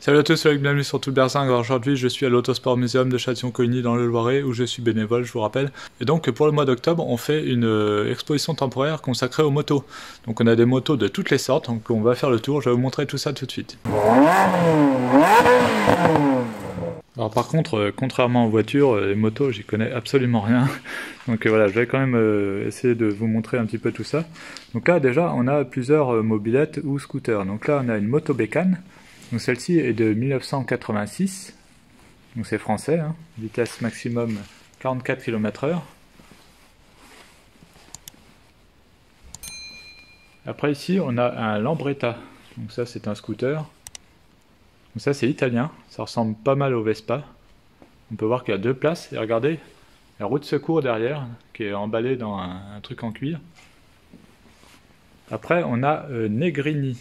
Salut à tous, c'est Alex, bienvenue sur Tout le Berzingue. Alors aujourd'hui, je suis à l'Autosport Museum de Châtillon-Coligny dans le Loiret où je suis bénévole, je vous rappelle. Et donc pour le mois d'octobre, on fait une exposition temporaire consacrée aux motos. Donc on a des motos de toutes les sortes, donc on va faire le tour, je vais vous montrer tout ça tout de suite. Alors par contre, contrairement aux voitures, les motos, j'y connais absolument rien. Donc voilà, je vais quand même essayer de vous montrer un petit peu tout ça. Donc là déjà, on a plusieurs mobylettes ou scooters. Donc là, on a une moto bécane. Donc celle-ci est de 1986, donc c'est français, hein. Vitesse maximum 44 km/h. Après ici on a un Lambretta, donc ça c'est un scooter. Donc ça c'est italien, ça ressemble pas mal au Vespa. On peut voir qu'il y a deux places, et regardez, la roue de secours derrière, qui est emballée dans un truc en cuir. Après on a Negrini.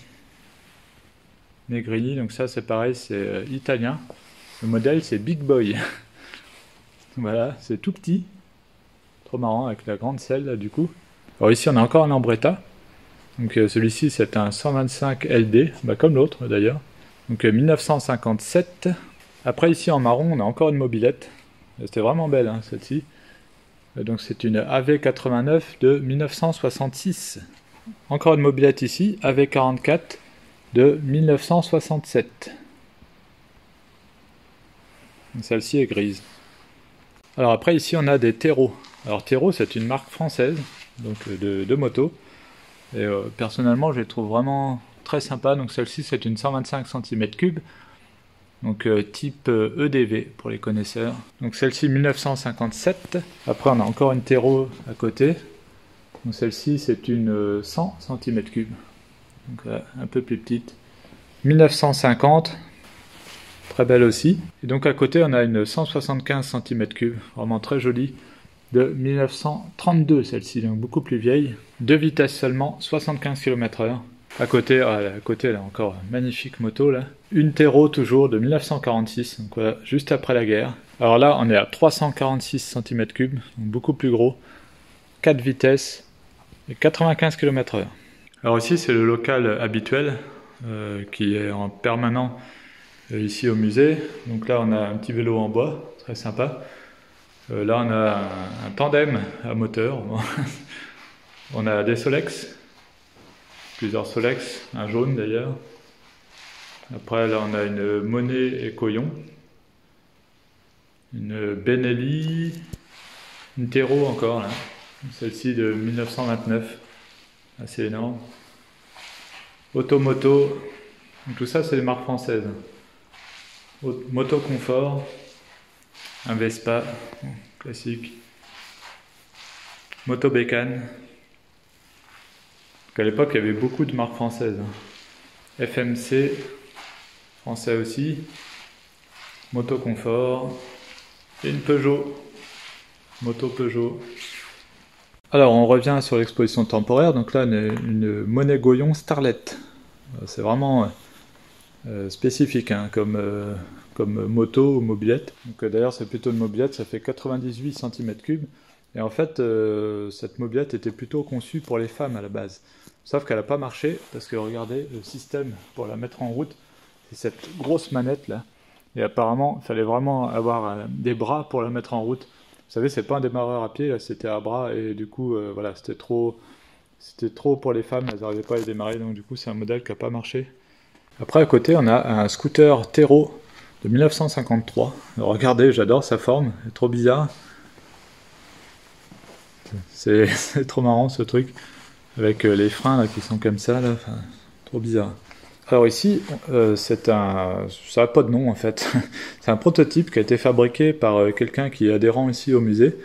Negrini, donc ça c'est pareil, c'est italien. Le modèle c'est Big Boy. Voilà, c'est tout petit. Trop marrant avec la grande selle là du coup. Alors ici on a encore un Lambretta. Donc celui-ci c'est un 125 LD, bah, comme l'autre d'ailleurs. Donc 1957. Après ici en marron on a encore une mobilette. C'était vraiment belle hein, celle-ci. Donc c'est une AV89 de 1966. Encore une mobilette ici, AV44 de 1967. Celle-ci est grise. Alors après ici on a des Tero. Alors Tero c'est une marque française donc de moto. Et personnellement je les trouve vraiment très sympas. Donc celle-ci c'est une 125 cm3. Donc type EDV pour les connaisseurs. Donc celle-ci 1957. Après on a encore une Tero à côté. Donc celle-ci c'est une 100 cm3. Donc un peu plus petite. 1950. Très belle aussi. Et donc à côté on a une 175 cm3, vraiment très jolie, de 1932 celle-ci, donc beaucoup plus vieille. 2 vitesses seulement, 75 km/h. À côté là encore, magnifique moto là. Une Tero toujours de 1946, donc voilà, juste après la guerre. Alors là on est à 346 cm3, donc beaucoup plus gros. 4 vitesses et 95 km/h. Alors ici c'est le local habituel qui est en permanent ici au musée. Donc là on a un petit vélo en bois, très sympa. Là on a un tandem à moteur. On a des Solex, plusieurs Solex, un jaune d'ailleurs. Après là on a une Monet et Coyon, une Benelli, une Tero encore là. Celle-ci de 1929, assez énorme. Automoto, tout ça c'est des marques françaises. Moto confort, un Vespa classique, moto bécane. À l'époque il y avait beaucoup de marques françaises. FMC, français aussi, moto confort, et une Peugeot, moto Peugeot. Alors on revient sur l'exposition temporaire, donc là une Monet Goyon Starlet. C'est vraiment spécifique hein, comme moto ou mobilette. D'ailleurs c'est plutôt une mobilette, ça fait 98 cm3. Et en fait cette mobilette était plutôt conçue pour les femmes à la base. Sauf qu'elle n'a pas marché parce que regardez le système pour la mettre en route, c'est cette grosse manette là. Et apparemment il fallait vraiment avoir des bras pour la mettre en route. Vous savez c'est pas un démarreur à pied, c'était à bras et du coup voilà c'était trop pour les femmes, elles n'arrivaient pas à les démarrer donc du coup c'est un modèle qui n'a pas marché. Après à côté on a un scooter Tero de 1953. Alors, regardez, j'adore sa forme, elle est trop bizarre. C'est trop marrant ce truc, avec les freins là, qui sont comme ça, là. Enfin, trop bizarre. Alors ici, ça n'a pas de nom en fait. C'est un prototype qui a été fabriqué par quelqu'un qui est adhérent ici au musée.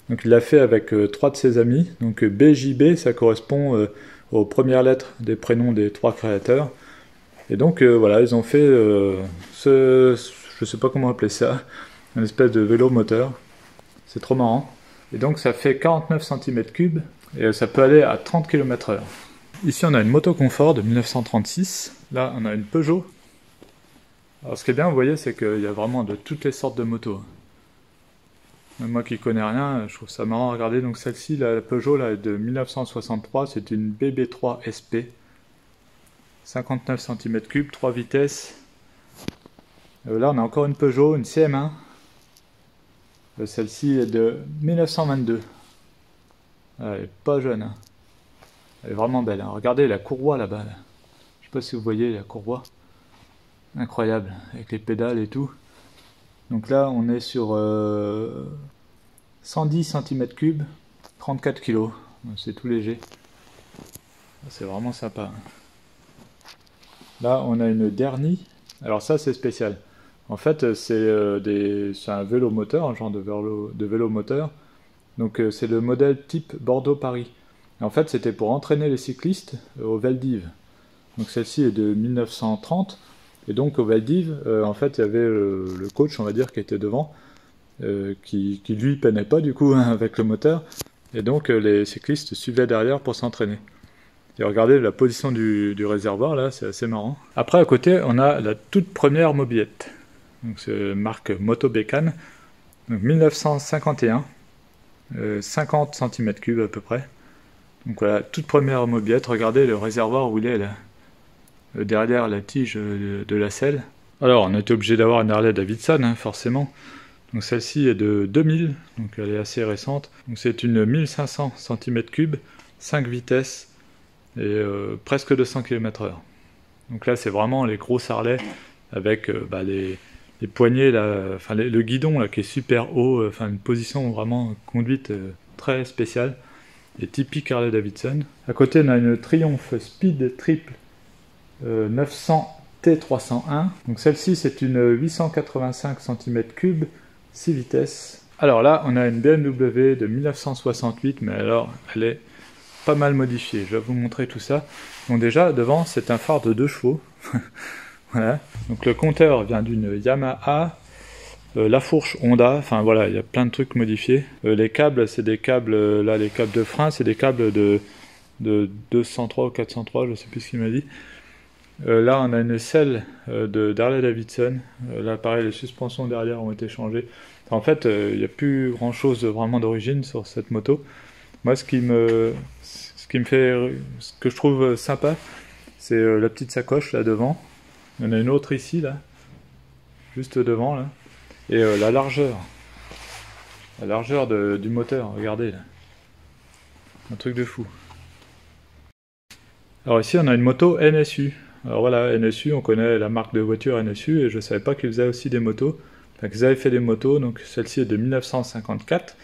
Donc il l'a fait avec 3 de ses amis. Donc BJB, ça correspond aux premières lettres des prénoms des 3 créateurs. Et donc voilà, ils ont fait je sais pas comment appeler ça, une espèce de vélo moteur. C'est trop marrant. Et donc ça fait 49 cm3 et ça peut aller à 30 km/h. Ici on a une moto confort de 1936. Là on a une Peugeot. Alors ce qui est bien, vous voyez, c'est qu'il y a vraiment de toutes les sortes de motos. Même moi qui connais rien, je trouve ça marrant à regarder. Donc celle-ci, la Peugeot là, est de 1963, c'est une BB3 SP. 59 cm3, 3 vitesses, Là on a encore une Peugeot, une CM1. Celle-ci est de 1922. Elle est pas jeune, hein. Elle est vraiment belle, hein. Regardez la courroie là-bas. Là. Je sais pas si vous voyez la courroie. Incroyable, avec les pédales et tout. Donc là on est sur 110 cm3, 34 kg. C'est tout léger. C'est vraiment sympa. Là on a une Derny. Alors ça c'est spécial. En fait c'est un vélo moteur, un genre de vélo moteur. Donc c'est le modèle type Bordeaux-Paris. En fait c'était pour entraîner les cyclistes au Vel d'Hiv. Donc celle-ci est de 1930. Et donc au Vel d'Hiv, en fait il y avait le coach, on va dire, qui était devant, qui lui peinait pas du coup, hein, avec le moteur. Et donc les cyclistes suivaient derrière pour s'entraîner. Et regardez la position du réservoir là, c'est assez marrant. Après à côté on a la toute première mobilette. Donc c'est marque Moto Bécane. Donc 1951. 50 cm3 à peu près. Donc voilà, toute première mobilette. Regardez le réservoir où il est là. Derrière la tige de la selle. Alors on était obligé d'avoir une Harley Davidson, hein, forcément. Donc celle-ci est de 2000, donc elle est assez récente. Donc c'est une 1500 cm3, 5 vitesses et presque 200 km/h. Donc là c'est vraiment les grosses Harley avec les poignées, là, enfin le guidon là, qui est super haut, enfin une position vraiment conduite très spéciale et typique Harley Davidson. À côté on a une Triumph Speed Triple 900 T301. Donc celle-ci c'est une 885 cm3, 6 vitesses. Alors là on a une BMW de 1968, mais alors elle est pas mal modifiée. Je vais vous montrer tout ça. Donc déjà devant c'est un phare de 2 chevaux. Voilà. Donc le compteur vient d'une Yamaha, la fourche Honda, enfin voilà, il y a plein de trucs modifiés. Les câbles, c'est des câbles, là les câbles de frein, c'est des câbles de 203 ou 403, je sais plus ce qu'il m'a dit. Là on a une selle d'Harley Davidson, là pareil les suspensions derrière ont été changées. En fait il n'y a plus grand chose vraiment d'origine sur cette moto. Moi ce qui me fait, ce que je trouve sympa, c'est la petite sacoche là devant. Il y en a une autre ici, là, juste devant, là. Et la largeur du moteur, regardez, là. Un truc de fou. Alors ici, on a une moto NSU. Alors voilà, NSU, on connaît la marque de voiture NSU, et je ne savais pas qu'ils faisaient aussi des motos. Enfin, qu'ils avaient fait des motos, donc celle-ci est de 1954.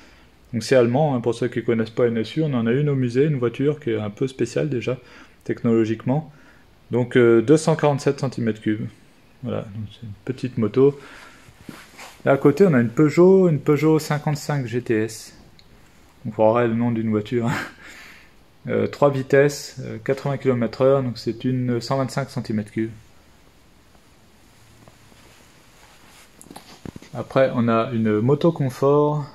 Donc c'est allemand, hein, pour ceux qui ne connaissent pas NSU, on en a une au musée, une voiture qui est un peu spéciale déjà, technologiquement. Donc 247 cm3. Voilà, c'est une petite moto. Là à côté on a une Peugeot 55 GTS. On verra le nom d'une voiture. 3 vitesses, 80 km/h, donc c'est une 125 cm3. Après on a une Moto Confort.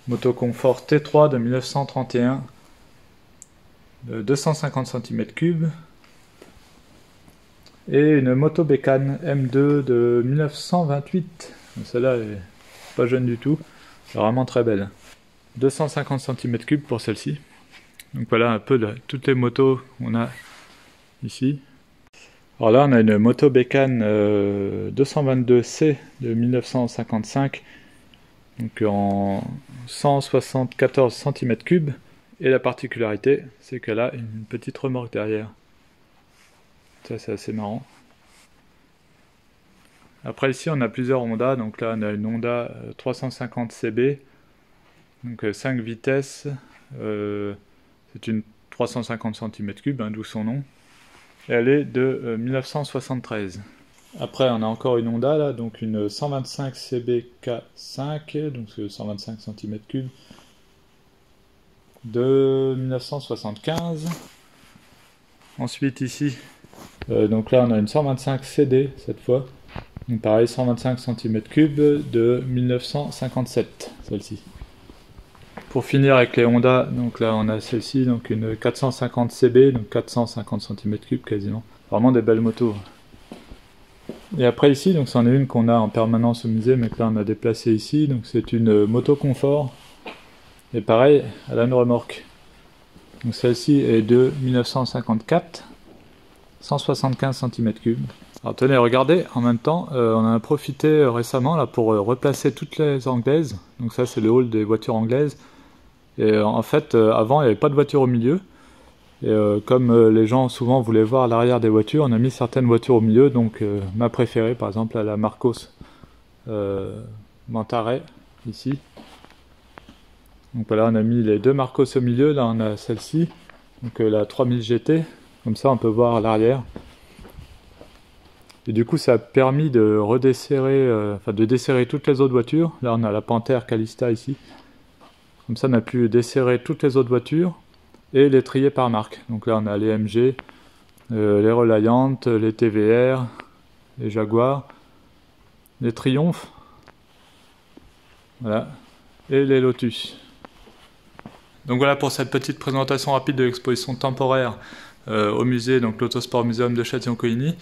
Moto Confort T3 de 1931. 250 cm3 et une Moto Bécane M2 de 1928. Celle-là est pas jeune du tout, c'est vraiment très belle. 250 cm3 pour celle-ci. Donc voilà un peu de toutes les motos qu'on a ici. Alors là on a une Moto Bécane 222C de 1955, donc en 174 cm3. Et la particularité, c'est qu'elle a une petite remorque derrière. Ça, c'est assez marrant. Après, ici, on a plusieurs Honda. Donc là, on a une Honda 350 CB. Donc 5 vitesses. C'est une 350 cm3, hein, d'où son nom. Et elle est de 1973. Après, on a encore une Honda, là. Donc une 125 CB-K5. Donc 125 cm3. De 1975. Ensuite ici, donc là on a une 125 CD cette fois. Donc pareil 125 cm3 de 1957 celle-ci. Pour finir avec les Honda, donc là on a celle-ci, donc une 450 CB, donc 450 cm3 quasiment. Vraiment des belles motos. Et après ici, donc c'en est une qu'on a en permanence au musée, mais que là on a déplacé ici. Donc c'est une Moto Confort. Et pareil, elle a une remorque. Donc celle-ci est de 1954, 175 cm3. Alors tenez, regardez, en même temps, on en a profité récemment là, pour replacer toutes les anglaises. Donc ça c'est le hall des voitures anglaises. Et en fait, avant il n'y avait pas de voiture au milieu. Et comme les gens souvent voulaient voir l'arrière des voitures, on a mis certaines voitures au milieu. Donc ma préférée par exemple, la Marcos Mantaret, ici. Donc voilà, on a mis les deux Marcos au milieu, là on a celle-ci, donc la 3000 GT, comme ça on peut voir l'arrière. Et du coup ça a permis de redesserrer, de desserrer toutes les autres voitures. Là on a la Panthère Calista ici. Comme ça on a pu desserrer toutes les autres voitures et les trier par marque. Donc là on a les MG, les Reliant, les TVR, les Jaguar, les Triumph, voilà, et les Lotus. Donc voilà pour cette petite présentation rapide de l'exposition temporaire au musée, donc l'Autosport Museum de Châtillon-Coligny.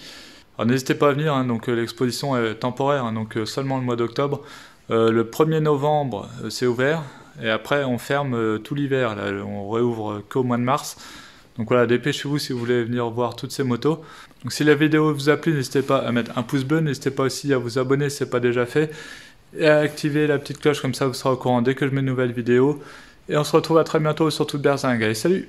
Alors n'hésitez pas à venir, hein, donc l'exposition est temporaire, hein, donc seulement le mois d'octobre. Le 1er novembre c'est ouvert, et après on ferme tout l'hiver, on réouvre qu'au mois de mars. Donc voilà, dépêchez-vous si vous voulez venir voir toutes ces motos. Donc si la vidéo vous a plu, n'hésitez pas à mettre un pouce bleu, n'hésitez pas aussi à vous abonner si ce n'est pas déjà fait, et à activer la petite cloche, comme ça vous serez au courant dès que je mets une nouvelle vidéo. Et on se retrouve à très bientôt sur Toute Berzingue. Allez, salut!